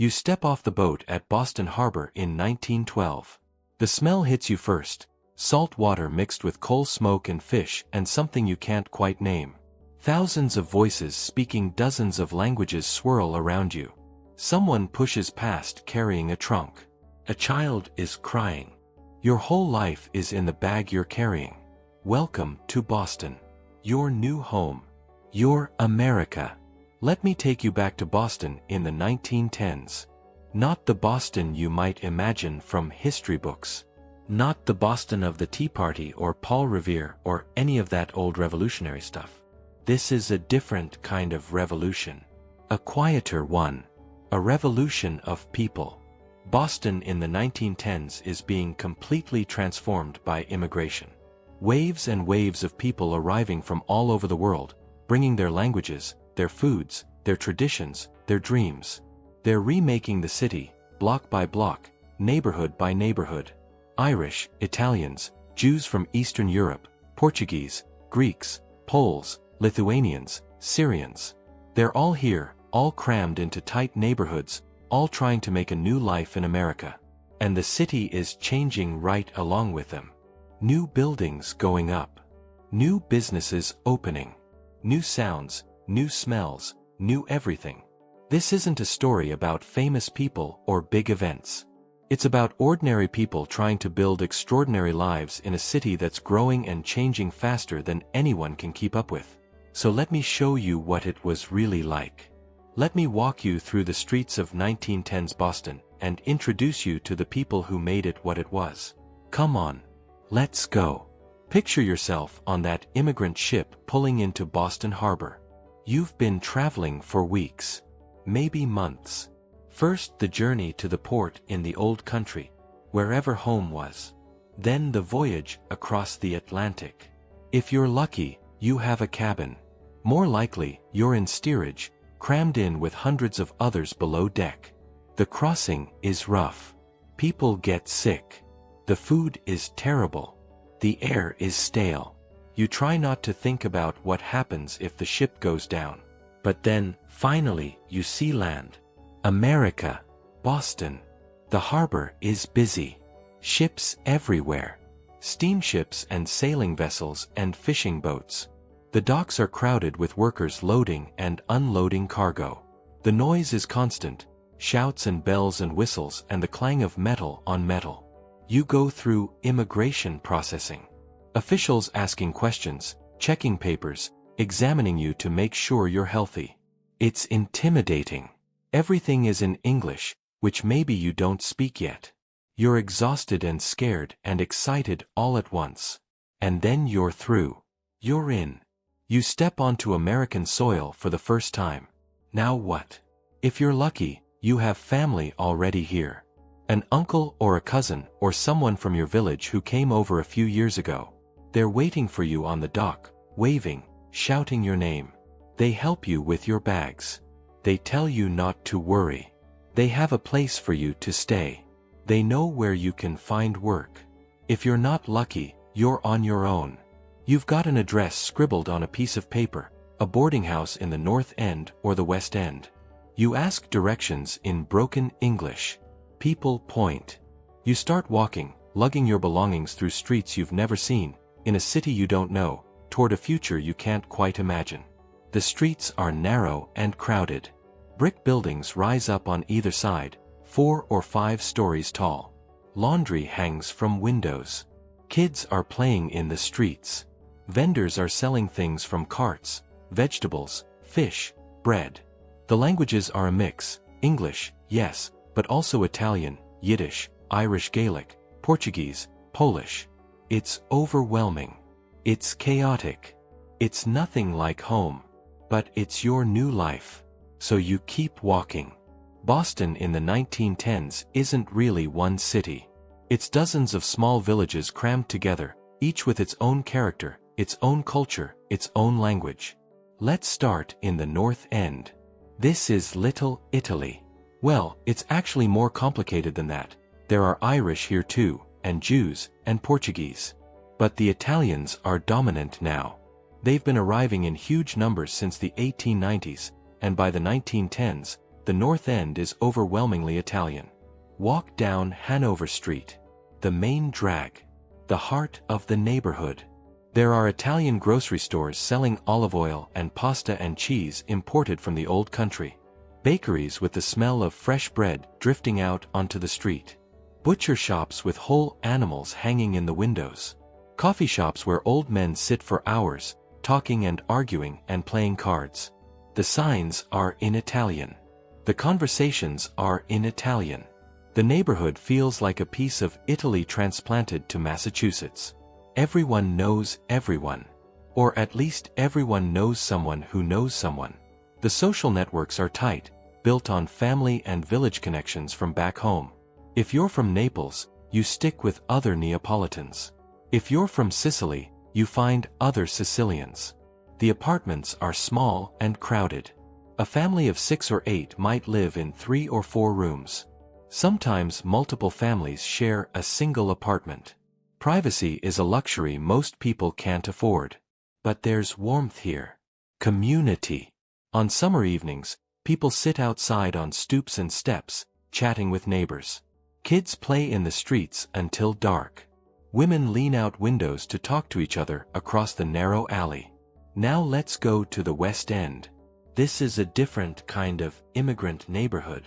You step off the boat at Boston Harbor in 1912. The smell hits you first, salt water mixed with coal smoke and fish and something you can't quite name. Thousands of voices speaking dozens of languages swirl around you. Someone pushes past carrying a trunk. A child is crying. Your whole life is in the bag you're carrying. Welcome to Boston. Your new home. Your America. Let me take you back to Boston in the 1910s. Not the Boston you might imagine from history books. Not the Boston of the Tea Party or Paul Revere or any of that old revolutionary stuff. This is a different kind of revolution. A quieter one. A revolution of people. Boston in the 1910s is being completely transformed by immigration. Waves and waves of people arriving from all over the world, bringing their languages, their foods, their traditions, their dreams. They're remaking the city, block by block, neighborhood by neighborhood. Irish, Italians, Jews from Eastern Europe, Portuguese, Greeks, Poles, Lithuanians, Syrians. They're all here, all crammed into tight neighborhoods, all trying to make a new life in America. And the city is changing right along with them. New buildings going up. New businesses opening. New sounds, new smells, new everything. This isn't a story about famous people or big events. It's about ordinary people trying to build extraordinary lives in a city that's growing and changing faster than anyone can keep up with. So let me show you what it was really like. Let me walk you through the streets of 1910s Boston and introduce you to the people who made it what it was. Come on. Let's go. Picture yourself on that immigrant ship pulling into Boston Harbor. You've been traveling for weeks, maybe months. First the journey to the port in the old country, wherever home was. Then the voyage across the Atlantic. If you're lucky, you have a cabin. More likely, you're in steerage, crammed in with hundreds of others below deck. The crossing is rough. People get sick. The food is terrible. The air is stale. You try not to think about what happens if the ship goes down. But then, finally, you see land. America. Boston. The harbor is busy. Ships everywhere. Steamships and sailing vessels and fishing boats. The docks are crowded with workers loading and unloading cargo. The noise is constant, shouts and bells and whistles and the clang of metal on metal. You go through immigration processing. Officials asking questions, checking papers, examining you to make sure you're healthy. It's intimidating. Everything is in English, which maybe you don't speak yet. You're exhausted and scared and excited all at once. And then you're through. You're in. You step onto American soil for the first time. Now what? If you're lucky, you have family already here. An uncle or a cousin or someone from your village who came over a few years ago. They're waiting for you on the dock, waving, shouting your name. They help you with your bags. They tell you not to worry. They have a place for you to stay. They know where you can find work. If you're not lucky, you're on your own. You've got an address scribbled on a piece of paper, a boarding house in the North End or the West End. You ask directions in broken English. People point. You start walking, lugging your belongings through streets you've never seen, in a city you don't know, toward a future you can't quite imagine. The streets are narrow and crowded. Brick buildings rise up on either side, 4 or 5 stories tall. Laundry hangs from windows. Kids are playing in the streets. Vendors are selling things from carts, vegetables, fish, bread. The languages are a mix, English, yes, but also Italian, Yiddish, Irish Gaelic, Portuguese, Polish. It's overwhelming. It's chaotic. It's nothing like home. But it's your new life. So you keep walking. Boston in the 1910s isn't really one city. It's dozens of small villages crammed together, each with its own character, its own culture, its own language. Let's start in the North End. This is Little Italy. Well, it's actually more complicated than that. There are Irish here too, and Jews, and Portuguese. But the Italians are dominant now. They've been arriving in huge numbers since the 1890s, and by the 1910s, the North End is overwhelmingly Italian. Walk down Hanover Street, the main drag, the heart of the neighborhood. There are Italian grocery stores selling olive oil and pasta and cheese imported from the old country. Bakeries with the smell of fresh bread drifting out onto the street. Butcher shops with whole animals hanging in the windows. Coffee shops where old men sit for hours, talking and arguing and playing cards. The signs are in Italian. The conversations are in Italian. The neighborhood feels like a piece of Italy transplanted to Massachusetts. Everyone knows everyone. Or at least everyone knows someone who knows someone. The social networks are tight, built on family and village connections from back home. If you're from Naples, you stick with other Neapolitans. If you're from Sicily, you find other Sicilians. The apartments are small and crowded. A family of 6 or 8 might live in 3 or 4 rooms. Sometimes multiple families share a single apartment. Privacy is a luxury most people can't afford. But there's warmth here. Community. On summer evenings, people sit outside on stoops and steps, chatting with neighbors. Kids play in the streets until dark. Women lean out windows to talk to each other across the narrow alley. Now let's go to the West End. This is a different kind of immigrant neighborhood.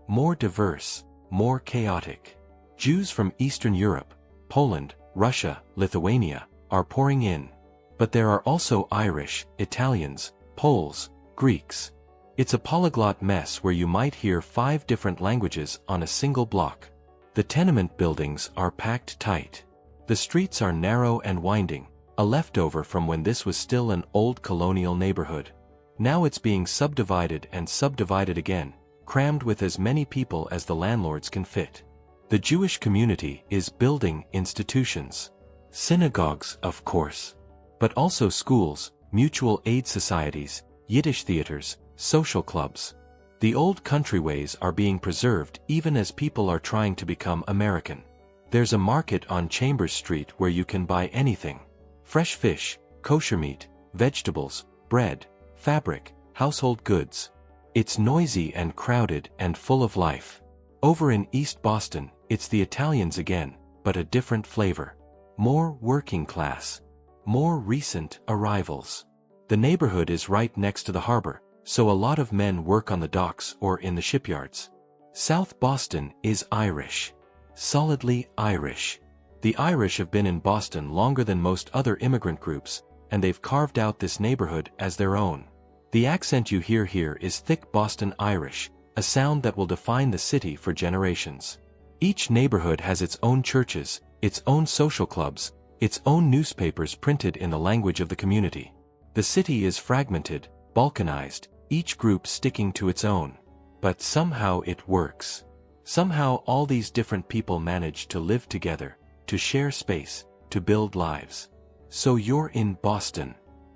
More diverse, more chaotic. Jews from Eastern Europe, Poland, Russia, Lithuania, are pouring in. But there are also Irish, Italians, Poles, Greeks. It's a polyglot mess where you might hear 5 different languages on a single block. The tenement buildings are packed tight. The streets are narrow and winding, a leftover from when this was still an old colonial neighborhood. Now it's being subdivided and subdivided again, crammed with as many people as the landlords can fit. The Jewish community is building institutions. Synagogues, of course. But also schools, mutual aid societies, Yiddish theaters, social clubs. The old countryways are being preserved even as people are trying to become American. There's a market on Chambers Street where you can buy anything. Fresh fish, kosher meat, vegetables, bread, fabric, household goods. It's noisy and crowded and full of life. Over in East Boston, it's the Italians again, but a different flavor. More working class. More recent arrivals. The neighborhood is right next to the harbor, so a lot of men work on the docks or in the shipyards. South Boston is Irish. Solidly Irish. The Irish have been in Boston longer than most other immigrant groups, and they've carved out this neighborhood as their own. The accent you hear here is thick Boston Irish, a sound that will define the city for generations. Each neighborhood has its own churches, its own social clubs, its own newspapers printed in the language of the community. The city is fragmented, balkanized, each group sticking to its own. But somehow it works. Somehow all these different people manage to live together, to share space, to build lives. So you're in Boston.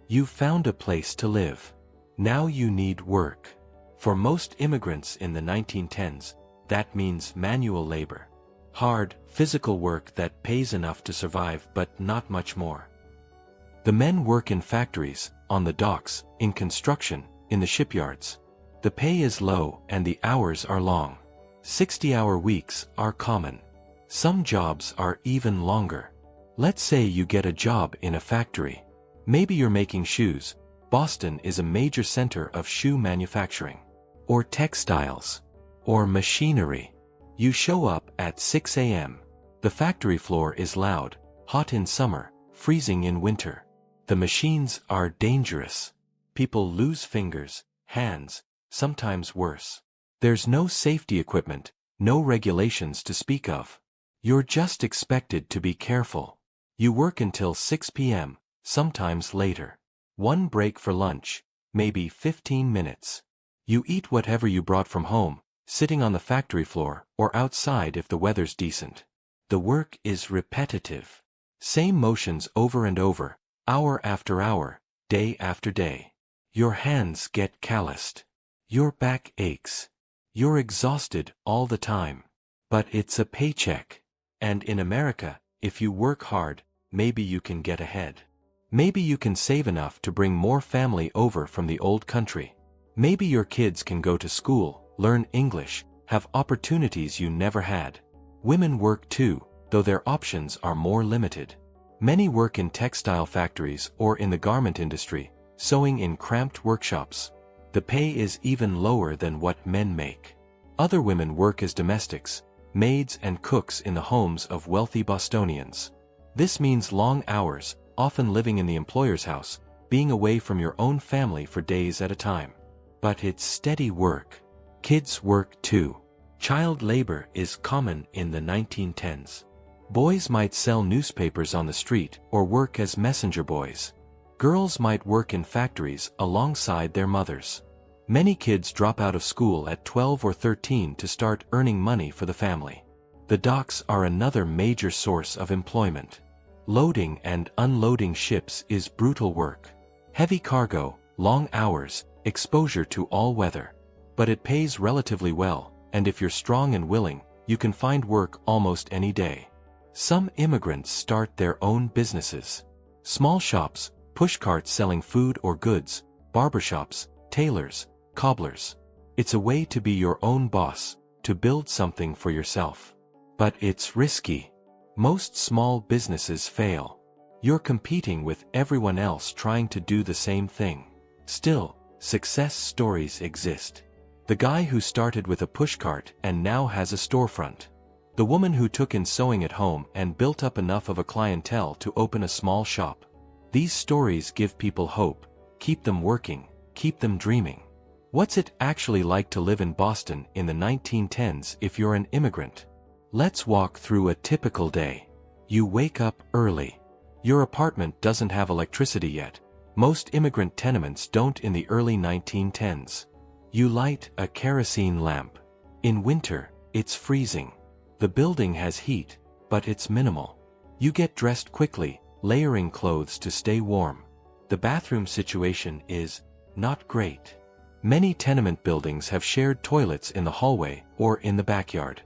You found a place to live. Now you need work. For most immigrants in the 1910s, that means manual labor. Hard, physical work that pays enough to survive but not much more. The men work in factories, on the docks, in construction, in the shipyards. The pay is low and the hours are long. 60-hour weeks are common. Some jobs are even longer. Let's say you get a job in a factory. Maybe you're making shoes. Boston is a major center of shoe manufacturing. Or textiles. Or machinery. You show up at 6 a.m. The factory floor is loud, hot in summer, freezing in winter. The machines are dangerous. People lose fingers, hands, sometimes worse. There's no safety equipment, no regulations to speak of. You're just expected to be careful. You work until 6 p.m., sometimes later. One break for lunch, maybe 15 minutes. You eat whatever you brought from home, sitting on the factory floor or outside if the weather's decent. The work is repetitive. Same motions over and over, hour after hour, day after day. Your hands get calloused. Your back aches. You're exhausted all the time. But it's a paycheck. And in America, if you work hard, maybe you can get ahead. Maybe you can save enough to bring more family over from the old country. Maybe your kids can go to school, learn English, have opportunities you never had. Women work too, though their options are more limited. Many work in textile factories or in the garment industry, sewing in cramped workshops. The pay is even lower than what men make. Other women work as domestics, maids and cooks in the homes of wealthy Bostonians. This means long hours, often living in the employer's house, being away from your own family for days at a time. But it's steady work. Kids work too. Child labor is common in the 1910s. Boys might sell newspapers on the street or work as messenger boys. Girls might work in factories alongside their mothers. Many kids drop out of school at 12 or 13 to start earning money for the family. The docks are another major source of employment. Loading and unloading ships is brutal work. Heavy cargo, long hours, exposure to all weather. But it pays relatively well, and if you're strong and willing, you can find work almost any day. Some immigrants start their own businesses. Small shops, pushcarts selling food or goods, barbershops, tailors, cobblers. It's a way to be your own boss, to build something for yourself. But it's risky. Most small businesses fail. You're competing with everyone else trying to do the same thing. Still, success stories exist. The guy who started with a pushcart and now has a storefront. The woman who took in sewing at home and built up enough of a clientele to open a small shop. These stories give people hope, keep them working, keep them dreaming. What's it actually like to live in Boston in the 1910s if you're an immigrant? Let's walk through a typical day. You wake up early. Your apartment doesn't have electricity yet. Most immigrant tenements don't in the early 1910s. You light a kerosene lamp. In winter, it's freezing. The building has heat, but it's minimal. You get dressed quickly, layering clothes to stay warm. The bathroom situation is not great. Many tenement buildings have shared toilets in the hallway or in the backyard.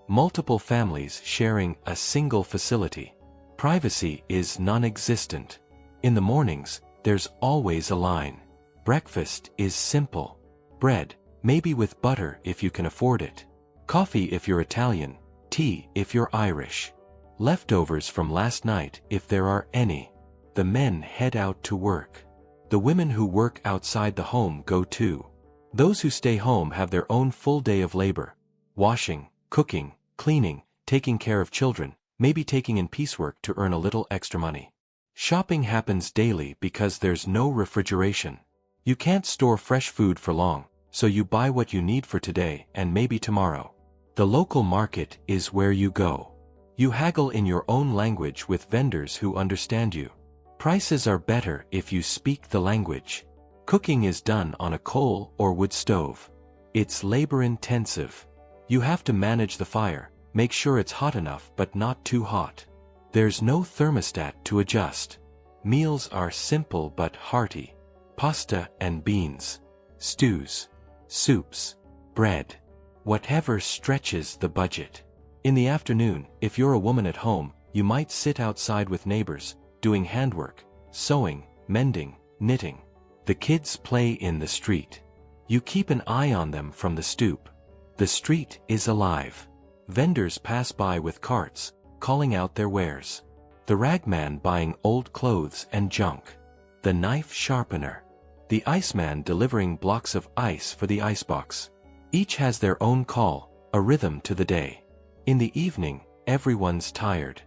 Multiple families sharing a single facility. Privacy is non-existent. In the mornings, there's always a line. Breakfast is simple. Bread, maybe with butter if you can afford it. Coffee if you're Italian. Tea if you're Irish. Leftovers from last night if there are any. The men head out to work. The women who work outside the home go too. Those who stay home have their own full day of labor. Washing, cooking, cleaning, taking care of children, maybe taking in piecework to earn a little extra money. Shopping happens daily because there's no refrigeration. You can't store fresh food for long, so you buy what you need for today and maybe tomorrow. The local market is where you go. You haggle in your own language with vendors who understand you. Prices are better if you speak the language. Cooking is done on a coal or wood stove. It's labor-intensive. You have to manage the fire, make sure it's hot enough but not too hot. There's no thermostat to adjust. Meals are simple but hearty. Pasta and beans. Stews. Soups. Bread. Whatever stretches the budget. In the afternoon, if you're a woman at home, you might sit outside with neighbors, doing handwork, sewing, mending, knitting. The kids play in the street. You keep an eye on them from the stoop. The street is alive. Vendors pass by with carts, calling out their wares. The ragman buying old clothes and junk. The knife sharpener. The iceman delivering blocks of ice for the icebox. Each has their own call, a rhythm to the day. In the evening, everyone's tired.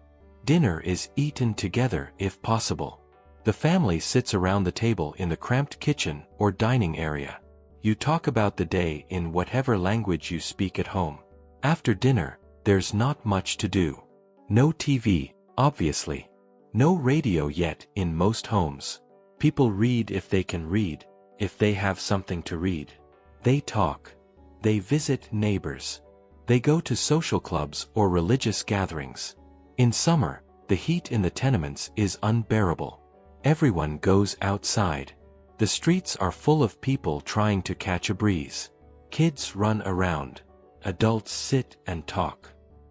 Dinner is eaten together if possible. The family sits around the table in the cramped kitchen or dining area. You talk about the day in whatever language you speak at home. After dinner, there's not much to do. No TV, obviously. No radio yet in most homes. People read if they can read, if they have something to read. They talk. They visit neighbors. They go to social clubs or religious gatherings. In summer, the heat in the tenements is unbearable. Everyone goes outside. The streets are full of people trying to catch a breeze. Kids run around. Adults sit and talk.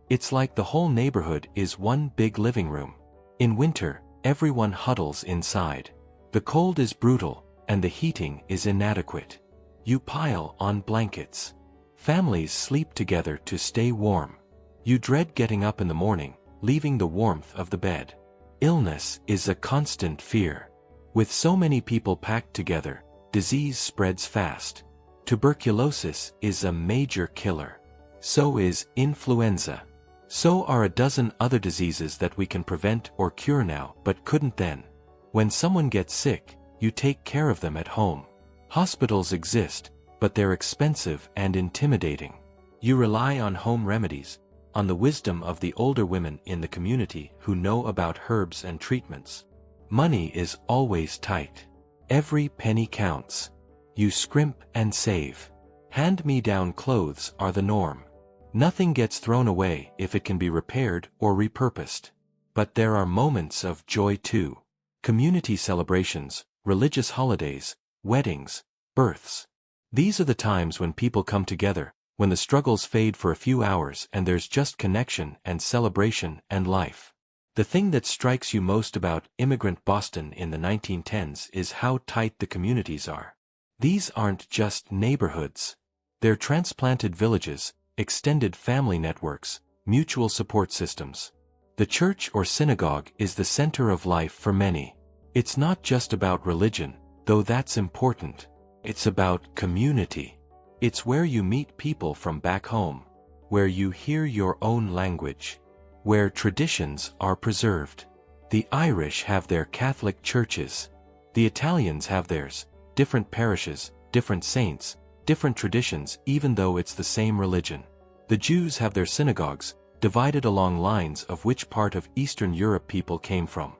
It's like the whole neighborhood is one big living room. In winter, everyone huddles inside. The cold is brutal, and the heating is inadequate. You pile on blankets. Families sleep together to stay warm. You dread getting up in the morning, leaving the warmth of the bed. Illness is a constant fear. With so many people packed together, disease spreads fast. Tuberculosis is a major killer. So is influenza. So are a dozen other diseases that we can prevent or cure now but couldn't then. When someone gets sick, you take care of them at home. Hospitals exist, but they're expensive and intimidating. You rely on home remedies, on the wisdom of the older women in the community who know about herbs and treatments. Money is always tight. Every penny counts. You scrimp and save. Hand-me-down clothes are the norm. Nothing gets thrown away if it can be repaired or repurposed. But there are moments of joy too. Community celebrations, religious holidays, weddings, births. These are the times when people come together, when the struggles fade for a few hours and there's just connection and celebration and life. The thing that strikes you most about immigrant Boston in the 1910s is how tight the communities are. These aren't just neighborhoods. They're transplanted villages, extended family networks, mutual support systems. The church or synagogue is the center of life for many. It's not just about religion, though that's important. It's about community. It's where you meet people from back home, where you hear your own language, where traditions are preserved. The Irish have their Catholic churches. The Italians have theirs, different parishes, different saints, different traditions even though it's the same religion. The Jews have their synagogues, divided along lines of which part of Eastern Europe people came from.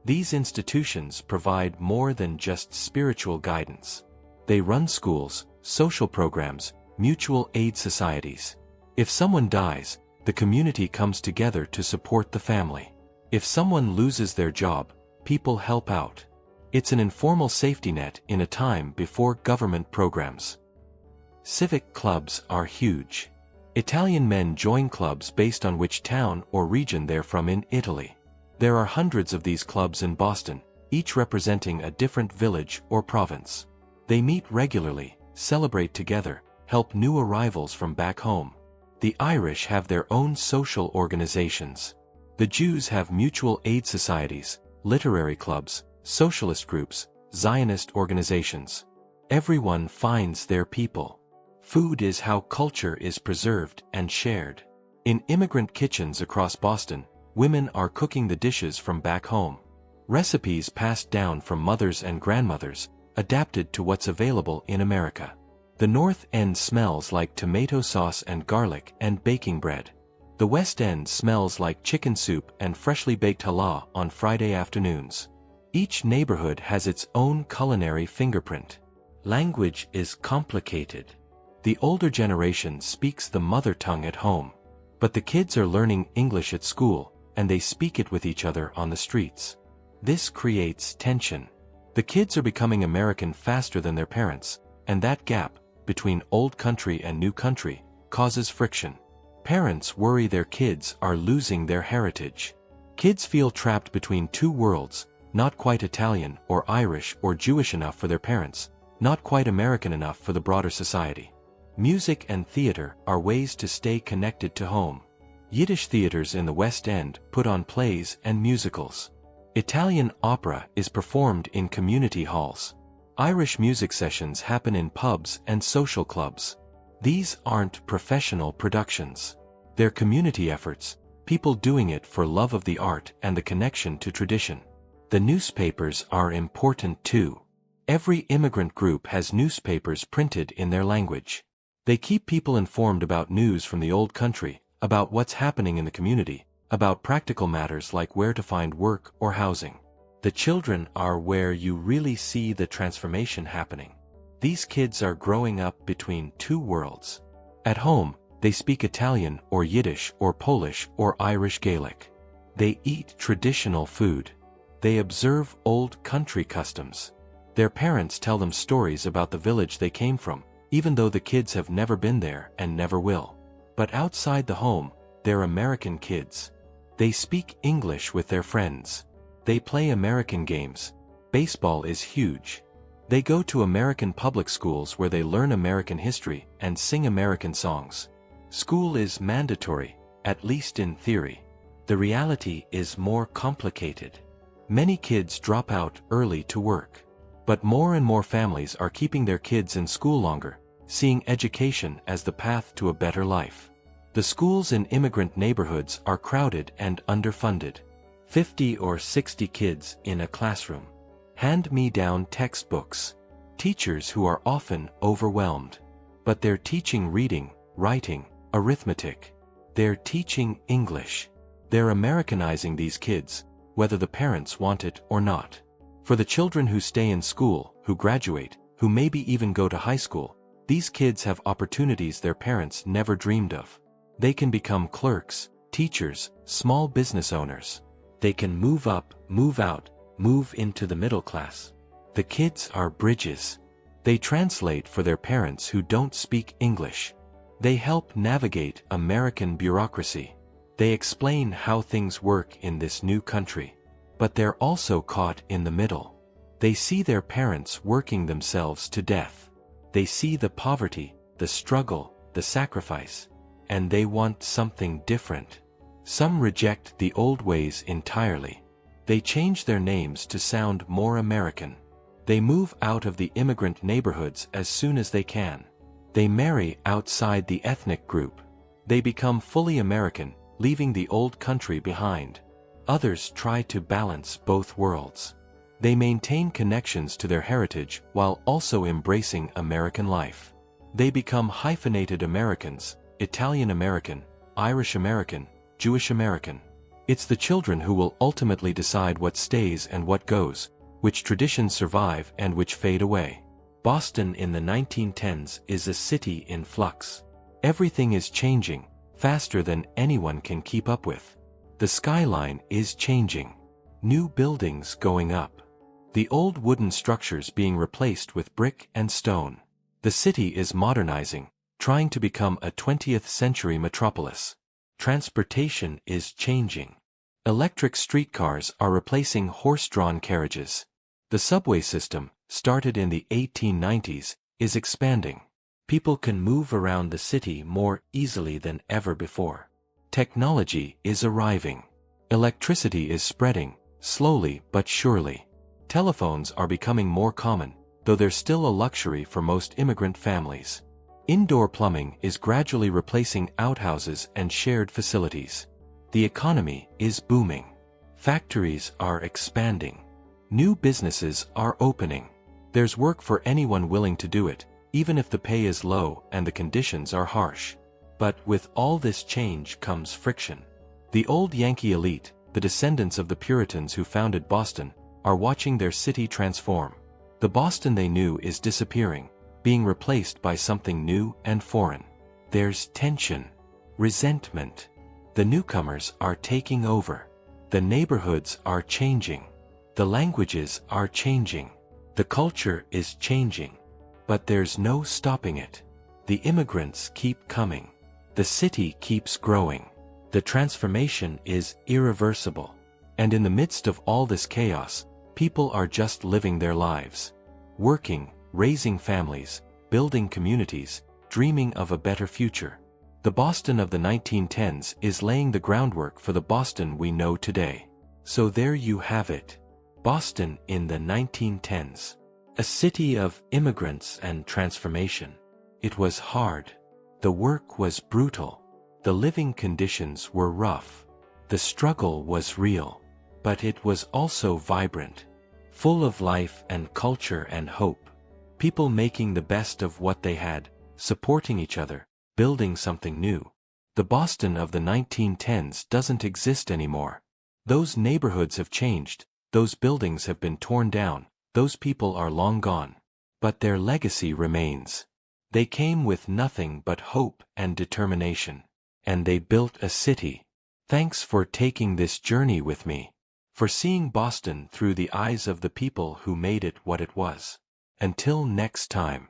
These institutions provide more than just spiritual guidance. They run schools, social programs, mutual aid societies. If someone dies, the community comes together to support the family. If someone loses their job, people help out. It's an informal safety net in a time before government programs. Civic clubs are huge. Italian men join clubs based on which town or region they're from in Italy. There are hundreds of these clubs in Boston, each representing a different village or province. They meet regularly, celebrate together, help new arrivals from back home. The Irish have their own social organizations. The Jews have mutual aid societies, literary clubs, socialist groups, Zionist organizations. Everyone finds their people. Food is how culture is preserved and shared. In immigrant kitchens across Boston, women are cooking the dishes from back home. Recipes passed down from mothers and grandmothers, adapted to what's available in America. The North End smells like tomato sauce and garlic and baking bread. The West End smells like chicken soup and freshly baked challah on Friday afternoons. Each neighborhood has its own culinary fingerprint. Language is complicated. The older generation speaks the mother tongue at home. But the kids are learning English at school, and they speak it with each other on the streets. This creates tension. The kids are becoming American faster than their parents, and that gap, between old country and new country, causes friction. Parents worry their kids are losing their heritage. Kids feel trapped between two worlds, not quite Italian or Irish or Jewish enough for their parents, not quite American enough for the broader society. Music and theater are ways to stay connected to home. Yiddish theaters in the West End put on plays and musicals. Italian opera is performed in community halls. Irish music sessions happen in pubs and social clubs. These aren't professional productions. They're community efforts, people doing it for love of the art and the connection to tradition. The newspapers are important too. Every immigrant group has newspapers printed in their language. They keep people informed about news from the old country, about what's happening in the community, about practical matters like where to find work or housing. The children are where you really see the transformation happening. These kids are growing up between two worlds. At home, they speak Italian or Yiddish or Polish or Irish Gaelic. They eat traditional food. They observe old country customs. Their parents tell them stories about the village they came from, even though the kids have never been there and never will. But outside the home, they're American kids. They speak English with their friends. They play American games. Baseball is huge. They go to American public schools where they learn American history and sing American songs. School is mandatory, at least in theory. The reality is more complicated. Many kids drop out early to work. But more and more families are keeping their kids in school longer, seeing education as the path to a better life. The schools in immigrant neighborhoods are crowded and underfunded. 50 or 60 kids in a classroom. Hand-me-down textbooks. Teachers who are often overwhelmed. But they're teaching reading, writing, arithmetic. They're teaching English. They're Americanizing these kids, whether the parents want it or not. For the children who stay in school, who graduate, who maybe even go to high school, these kids have opportunities their parents never dreamed of. They can become clerks, teachers, small business owners. They can move up, move out, move into the middle class. The kids are bridges. They translate for their parents who don't speak English. They help navigate American bureaucracy. They explain how things work in this new country. But they're also caught in the middle. They see their parents working themselves to death. They see the poverty, the struggle, the sacrifice. And they want something different. Some reject the old ways entirely. They change their names to sound more American. They move out of the immigrant neighborhoods as soon as they can. They marry outside the ethnic group. They become fully American, leaving the old country behind. Others try to balance both worlds. They maintain connections to their heritage while also embracing American life. They become hyphenated Americans, Italian American, Irish American, Jewish American. It's the children who will ultimately decide what stays and what goes, which traditions survive and which fade away. Boston in the 1910s is a city in flux. Everything is changing, faster than anyone can keep up with. The skyline is changing. New buildings going up. The old wooden structures being replaced with brick and stone. The city is modernizing, trying to become a 20th century metropolis. Transportation is changing. Electric streetcars are replacing horse-drawn carriages. The subway system, started in the 1890s, is expanding. People can move around the city more easily than ever before. Technology is arriving. Electricity is spreading, slowly but surely. Telephones are becoming more common, though they're still a luxury for most immigrant families. Indoor plumbing is gradually replacing outhouses and shared facilities. The economy is booming. Factories are expanding. New businesses are opening. There's work for anyone willing to do it, even if the pay is low and the conditions are harsh. But with all this change comes friction. The old Yankee elite, the descendants of the Puritans who founded Boston, are watching their city transform. The Boston they knew is disappearing, being replaced by something new and foreign. There's tension, resentment. The newcomers are taking over. The neighborhoods are changing. The languages are changing. The culture is changing. But there's no stopping it. The immigrants keep coming. The city keeps growing. The transformation is irreversible. And in the midst of all this chaos, people are just living their lives. Working, raising families, building communities, dreaming of a better future. The Boston of the 1910s is laying the groundwork for the Boston we know today. So there you have it. Boston in the 1910s. A city of immigrants and transformation. It was hard. The work was brutal. The living conditions were rough. The struggle was real. But it was also vibrant. Full of life and culture and hope. People making the best of what they had, supporting each other, building something new. The Boston of the 1910s doesn't exist anymore. Those neighborhoods have changed, those buildings have been torn down, those people are long gone. But their legacy remains. They came with nothing but hope and determination. And they built a city. Thanks for taking this journey with me. For seeing Boston through the eyes of the people who made it what it was. Until next time.